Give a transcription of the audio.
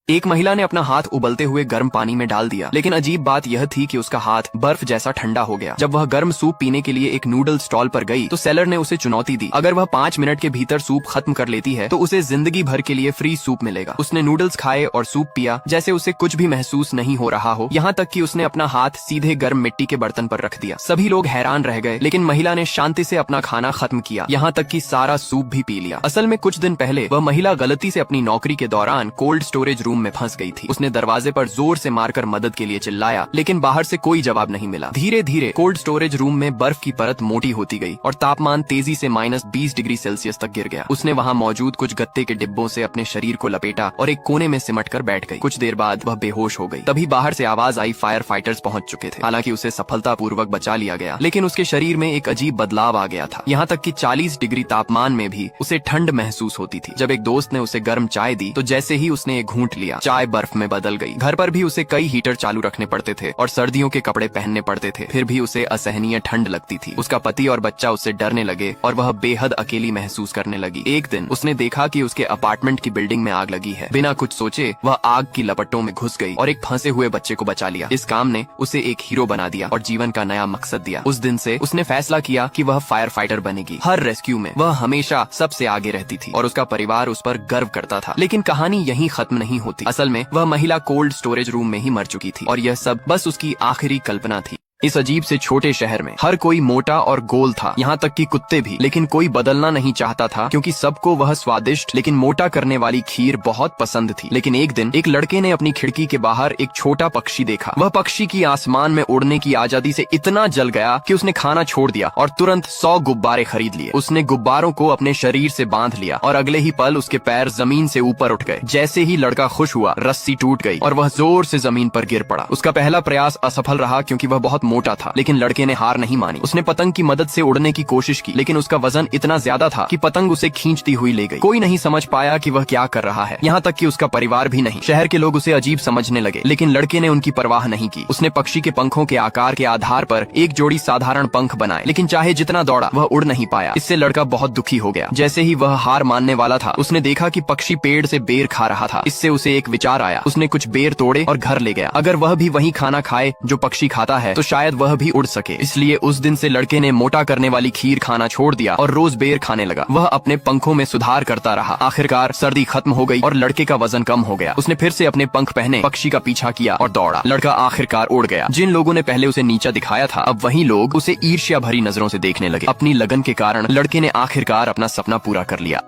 एक महिला ने अपना हाथ उबलते हुए गर्म पानी में डाल दिया, लेकिन अजीब बात यह थी कि उसका हाथ बर्फ जैसा ठंडा हो गया। जब वह गर्म सूप पीने के लिए एक नूडल स्टॉल पर गई तो सेलर ने उसे चुनौती दी, अगर वह 5 मिनट के भीतर सूप खत्म कर लेती है तो उसे जिंदगी भर के लिए फ्री सूप मिलेगा। उसने नूडल्स खाए और सूप पिया जैसे उसे कुछ भी महसूस नहीं हो रहा हो, यहाँ तक कि उसने अपना हाथ सीधे गर्म मिट्टी के बर्तन पर रख दिया। सभी लोग हैरान रह गए, लेकिन महिला ने शांति से अपना खाना खत्म किया, यहाँ तक कि सारा सूप भी पी लिया। असल में कुछ दिन पहले वह महिला गलती से अपनी नौकरी के दौरान कोल्ड स्टोरेज रूम में फंस गई थी। उसने दरवाजे पर जोर से मारकर मदद के लिए चिल्लाया, लेकिन बाहर से कोई जवाब नहीं मिला। धीरे धीरे कोल्ड स्टोरेज रूम में बर्फ की परत मोटी होती गई और तापमान तेजी से -20 डिग्री सेल्सियस तक गिर गया। उसने वहाँ मौजूद कुछ गत्ते के डिब्बों से अपने शरीर को लपेटा और एक कोने में सिमट कर बैठ गई। कुछ देर बाद वह बेहोश हो गई। तभी बाहर से आवाज आई, फायर फाइटर्स पहुंच चुके थे। हालांकि उसे सफलतापूर्वक बचा लिया गया, लेकिन उसके शरीर में एक अजीब बदलाव आ गया था। यहाँ तक कि 40 डिग्री तापमान में भी उसे ठंड महसूस होती थी। जब एक दोस्त ने उसे गर्म चाय दी तो जैसे ही उसने एक घूंट लिया, चाय बर्फ में बदल गई। घर पर भी उसे कई हीटर चालू रखने पड़ते थे और सर्दियों के कपड़े पहनने पड़ते थे, फिर भी उसे असहनीय ठंड लगती थी। उसका पति और बच्चा उससे डरने लगे और वह बेहद अकेली महसूस करने लगी। एक दिन उसने देखा कि उसके अपार्टमेंट की बिल्डिंग में आग लगी है। बिना कुछ सोचे वह आग की लपटों में घुस गई और एक फंसे हुए बच्चे को बचा लिया। इस काम ने उसे एक हीरो बना दिया और जीवन का नया मकसद दिया। उस दिन से उसने फैसला किया कि वह फायर फाइटर बनेगी। हर रेस्क्यू में वह हमेशा सबसे आगे रहती थी और उसका परिवार उस पर गर्व करता था। लेकिन कहानी यहीं खत्म नहीं होती। असल में वह महिला कोल्ड स्टोरेज रूम में ही मर चुकी थी और यह सब बस उसकी आखिरी कल्पना थी। इस अजीब से छोटे शहर में हर कोई मोटा और गोल था, यहाँ तक कि कुत्ते भी। लेकिन कोई बदलना नहीं चाहता था, क्योंकि सबको वह स्वादिष्ट लेकिन मोटा करने वाली खीर बहुत पसंद थी। लेकिन एक दिन एक लड़के ने अपनी खिड़की के बाहर एक छोटा पक्षी देखा। वह पक्षी की आसमान में उड़ने की आजादी से इतना जल गया कि उसने खाना छोड़ दिया और तुरंत 100 गुब्बारे खरीद लिए। उसने गुब्बारों को अपने शरीर से बांध लिया और अगले ही पल उसके पैर जमीन से ऊपर उठ गए। जैसे ही लड़का खुश हुआ, रस्सी टूट गई और वह जोर से जमीन पर गिर पड़ा। उसका पहला प्रयास असफल रहा, क्योंकि वह बहुत मोटा था। लेकिन लड़के ने हार नहीं मानी। उसने पतंग की मदद से उड़ने की कोशिश की, लेकिन उसका वजन इतना ज्यादा था कि पतंग उसे खींचती हुई ले गई। कोई नहीं समझ पाया कि वह क्या कर रहा है, यहाँ तक कि उसका परिवार भी नहीं। शहर के लोग उसे अजीब समझने लगे, लेकिन लड़के ने उनकी परवाह नहीं की। उसने पक्षी के पंखों के आकार के आधार पर एक जोड़ी साधारण पंख बनाए, लेकिन चाहे जितना दौड़ा वह उड़ नहीं पाया। इससे लड़का बहुत दुखी हो गया। जैसे ही वह हार मानने वाला था, उसने देखा कि पक्षी पेड़ से बेर खा रहा था। इससे उसे एक विचार आया। उसने कुछ बेर तोड़े और घर ले गया। अगर वह भी वही खाना खाए जो पक्षी खाता है तो शायद वह भी उड़ सके। इसलिए उस दिन से लड़के ने मोटा करने वाली खीर खाना छोड़ दिया और रोज बेर खाने लगा। वह अपने पंखों में सुधार करता रहा। आखिरकार सर्दी खत्म हो गई और लड़के का वजन कम हो गया। उसने फिर से अपने पंख पहने, पक्षी का पीछा किया और दौड़ा। लड़का आखिरकार उड़ गया। जिन लोगों ने पहले उसे नीचा दिखाया था, अब वही लोग उसे ईर्ष्या भरी नजरों से देखने लगे। अपनी लगन के कारण लड़के ने आखिरकार अपना सपना पूरा कर लिया।